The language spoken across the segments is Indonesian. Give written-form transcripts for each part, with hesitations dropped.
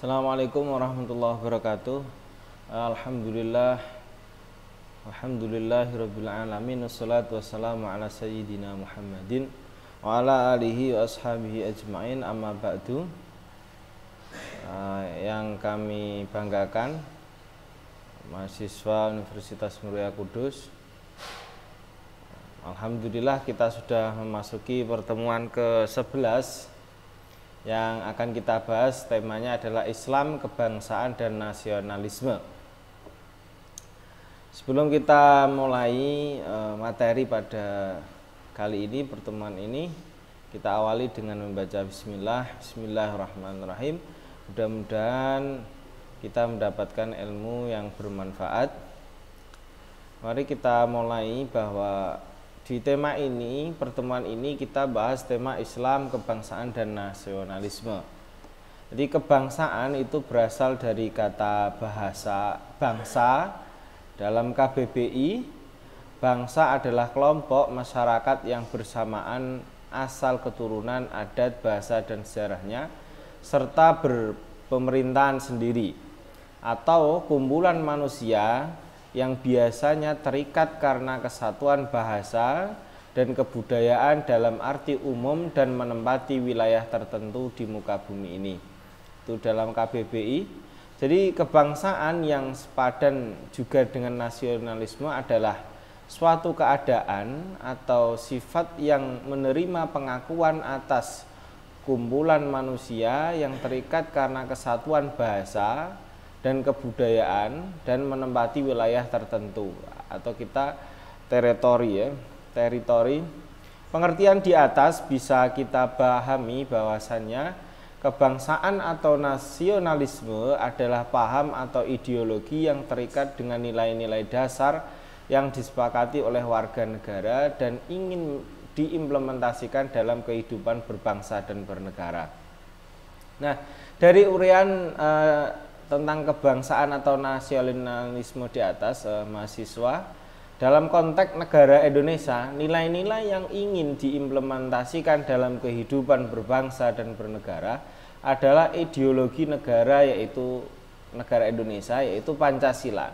Assalamualaikum warahmatullahi wabarakatuh. Alhamdulillah. Alhamdulillahirabbil alamin. Wassalatu wassalamu ala sayyidina Muhammadin wa ala alihi wa ashabihi ajmain. Amma ba'du. Yang kami banggakan mahasiswa Universitas Muria Kudus, alhamdulillah kita sudah memasuki pertemuan ke-11 yang akan kita bahas. Temanya adalah Islam, kebangsaan, dan nasionalisme. Sebelum kita mulai materi pada kali ini, pertemuan ini, kita awali dengan membaca bismillah. Bismillahirrahmanirrahim. Mudah-mudahan kita mendapatkan ilmu yang bermanfaat. Mari kita mulai bahwa di tema ini, pertemuan ini kita bahas tema Islam, kebangsaan, dan nasionalisme. Jadi kebangsaan itu berasal dari kata bahasa bangsa. Dalam KBBI, bangsa adalah kelompok masyarakat yang bersamaan asal keturunan, adat, bahasa, dan sejarahnya, serta berpemerintahan sendiri, atau kumpulan manusia yang biasanya terikat karena kesatuan bahasa dan kebudayaan dalam arti umum dan menempati wilayah tertentu di muka bumi ini. Itu dalam KBBI. Jadi kebangsaan yang sepadan juga dengan nasionalisme adalah suatu keadaan atau sifat yang menerima pengakuan atas kumpulan manusia yang terikat karena kesatuan bahasa dan kebudayaan dan menempati wilayah tertentu, atau kita teritori. Pengertian di atas bisa kita pahami bahwasannya kebangsaan atau nasionalisme adalah paham atau ideologi yang terikat dengan nilai-nilai dasar yang disepakati oleh warga negara dan ingin diimplementasikan dalam kehidupan berbangsa dan bernegara. Nah, dari uraian tentang kebangsaan atau nasionalisme di atas, mahasiswa, dalam konteks negara Indonesia, nilai-nilai yang ingin diimplementasikan dalam kehidupan berbangsa dan bernegara adalah ideologi negara, yaitu negara Indonesia, yaitu Pancasila.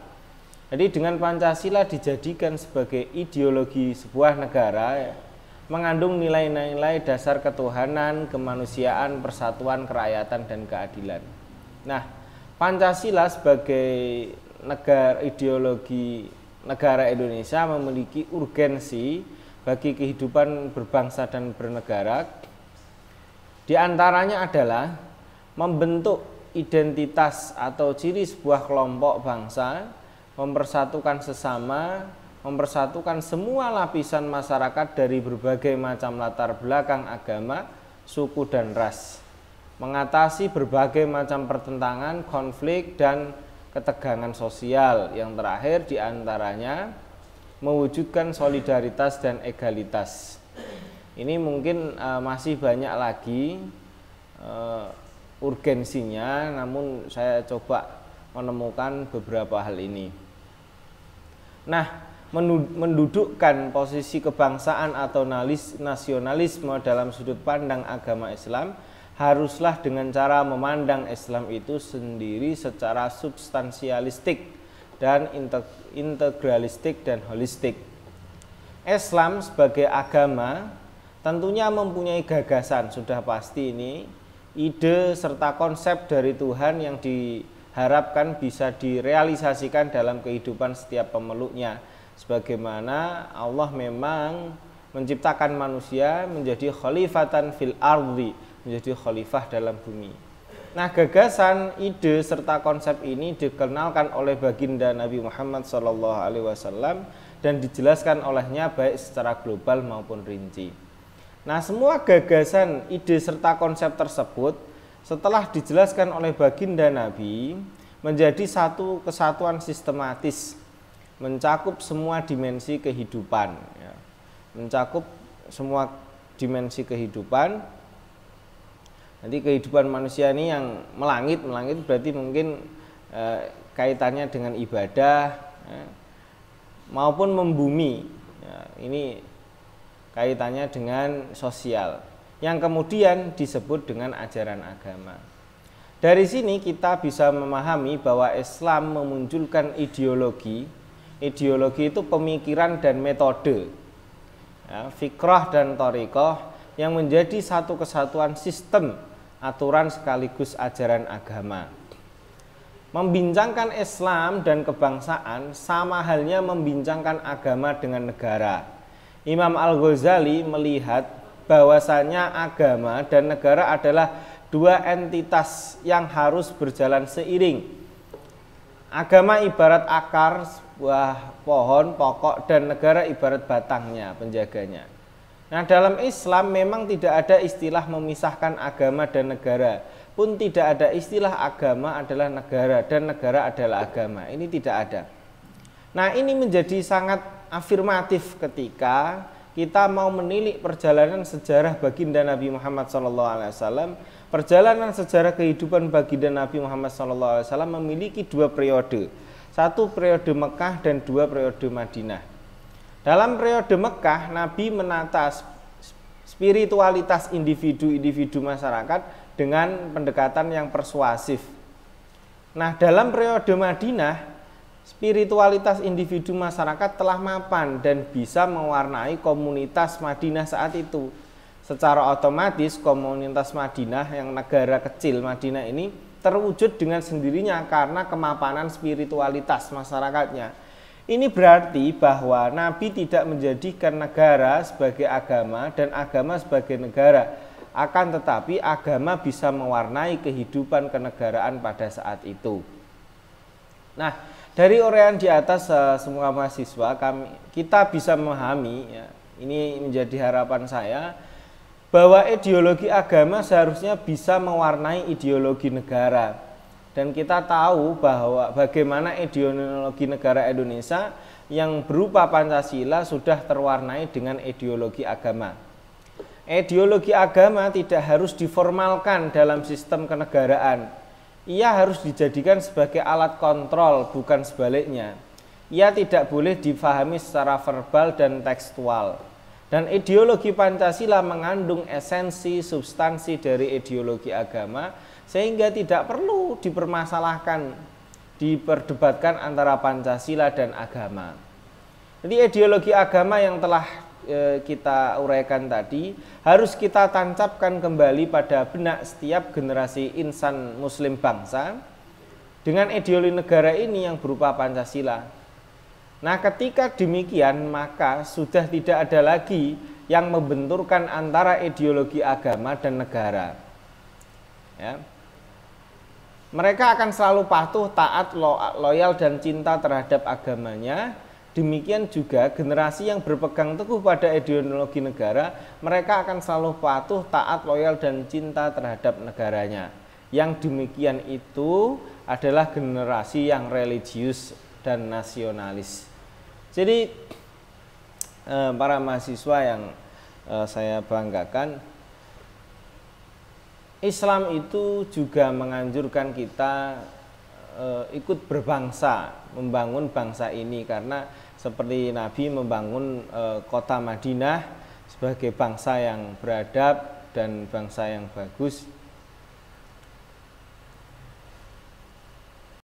Jadi dengan Pancasila dijadikan sebagai ideologi sebuah negara, mengandung nilai-nilai dasar ketuhanan, kemanusiaan, persatuan, kerakyatan, dan keadilan. Nah, Pancasila sebagai ideologi negara Indonesia memiliki urgensi bagi kehidupan berbangsa dan bernegara. Di antaranya adalah membentuk identitas atau ciri sebuah kelompok bangsa, mempersatukan sesama, mempersatukan semua lapisan masyarakat dari berbagai macam latar belakang agama, suku, dan ras, mengatasi berbagai macam pertentangan, konflik, dan ketegangan sosial. Yang terakhir diantaranya mewujudkan solidaritas dan egalitas. Ini mungkin masih banyak lagi urgensinya, namun saya coba menemukan beberapa hal ini. Nah, mendudukkan posisi kebangsaan atau nasionalisme dalam sudut pandang agama Islam haruslah dengan cara memandang Islam itu sendiri secara substansialistik dan integralistik dan holistik. Islam sebagai agama tentunya mempunyai gagasan, sudah pasti ini, ide serta konsep dari Tuhan yang diharapkan bisa direalisasikan dalam kehidupan setiap pemeluknya, sebagaimana Allah memang menciptakan manusia menjadi khalifatan fil ardi, menjadi khalifah dalam bumi. Nah, gagasan, ide, serta konsep ini dikenalkan oleh baginda Nabi Muhammad SAW dan dijelaskan olehnya baik secara global maupun rinci. Nah, semua gagasan, ide, serta konsep tersebut setelah dijelaskan oleh baginda Nabi menjadi satu kesatuan sistematis, mencakup semua dimensi kehidupan, ya. Mencakup semua dimensi kehidupan. Nanti kehidupan manusia ini yang melangit berarti mungkin kaitannya dengan ibadah, ya, maupun membumi, ya, ini kaitannya dengan sosial, yang kemudian disebut dengan ajaran agama. Dari sini kita bisa memahami bahwa Islam memunculkan ideologi. Ideologi itu pemikiran dan metode, ya, fikrah dan thariqah yang menjadi satu kesatuan sistem, aturan sekaligus ajaran agama. Membincangkan Islam dan kebangsaan sama halnya membincangkan agama dengan negara. Imam Al-Ghazali melihat bahwasanya agama dan negara adalah dua entitas yang harus berjalan seiring. Agama ibarat akar sebuah pohon pokok dan negara ibarat batangnya, penjaganya. Nah, dalam Islam memang tidak ada istilah memisahkan agama dan negara. Pun tidak ada istilah agama adalah negara dan negara adalah agama. Ini tidak ada. Nah, ini menjadi sangat afirmatif ketika kita mau menilik perjalanan sejarah baginda Nabi Muhammad SAW. Perjalanan sejarah kehidupan baginda Nabi Muhammad SAW memiliki dua periode. Satu periode Mekah dan dua periode Madinah. Dalam periode Mekah, Nabi menata spiritualitas individu-individu masyarakat dengan pendekatan yang persuasif. Nah, dalam periode Madinah, spiritualitas individu masyarakat telah mapan dan bisa mewarnai komunitas Madinah saat itu. Secara otomatis komunitas Madinah yang negara kecil Madinah ini terwujud dengan sendirinya karena kemapanan spiritualitas masyarakatnya. Ini berarti bahwa Nabi tidak menjadikan negara sebagai agama dan agama sebagai negara. Akan tetapi agama bisa mewarnai kehidupan kenegaraan pada saat itu. Nah, dari uraian di atas semua mahasiswa kita bisa memahami, ya, ini menjadi harapan saya, bahwa ideologi agama seharusnya bisa mewarnai ideologi negara. Dan kita tahu bahwa bagaimana ideologi negara Indonesia yang berupa Pancasila sudah terwarnai dengan ideologi agama. Ideologi agama tidak harus diformalkan dalam sistem kenegaraan. Ia harus dijadikan sebagai alat kontrol, bukan sebaliknya. Ia tidak boleh difahami secara verbal dan tekstual. Dan ideologi Pancasila mengandung esensi substansi dari ideologi agama, sehingga tidak perlu dipermasalahkan, diperdebatkan antara Pancasila dan agama. Jadi ideologi agama yang telah kita uraikan tadi harus kita tancapkan kembali pada benak setiap generasi insan muslim bangsa dengan ideologi negara ini yang berupa Pancasila. Nah, ketika demikian maka sudah tidak ada lagi yang membenturkan antara ideologi agama dan negara, ya. Mereka akan selalu patuh, taat, loyal dan cinta terhadap agamanya. Demikian juga generasi yang berpegang teguh pada ideologi negara, mereka akan selalu patuh, taat, loyal dan cinta terhadap negaranya. Yang demikian itu adalah generasi yang religius dan nasionalis. Jadi para mahasiswa yang saya banggakan, Islam itu juga menganjurkan kita ikut berbangsa, membangun bangsa ini, karena seperti Nabi membangun kota Madinah sebagai bangsa yang beradab dan bangsa yang bagus.